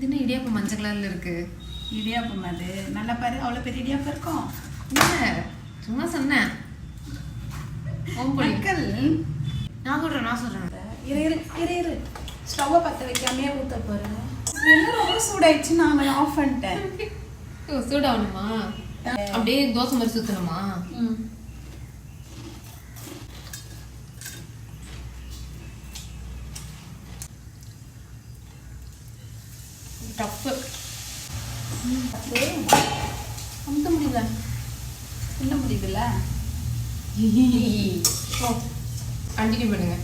இது என்ன இடியாப்பம் மஞ்சள் கலர்ல இருக்கு? இடியாப்பம் அது நல்லா பாரு, அவ்வளோ பெரிய இடியாப்பம் இருக்கும். இல்லை சும்மா சொன்னேன். மக்கள் நான் சொல்கிறேன். இரு ஸ்டவ்வை பற்ற வைக்காமே ஊற்ற போகிறேன். எல்லாம் ரொம்ப சூடாயிடுச்சு, நான் ஆஃப் பண்ணிட்டேன். சூடாகணுமா? அப்படியே தோசை மாதிரி சுற்றணுமா? டப்பு அமுத்த முடியல. என்ன முடியுதுல்ல? கண்டினியூ பண்ணுங்க.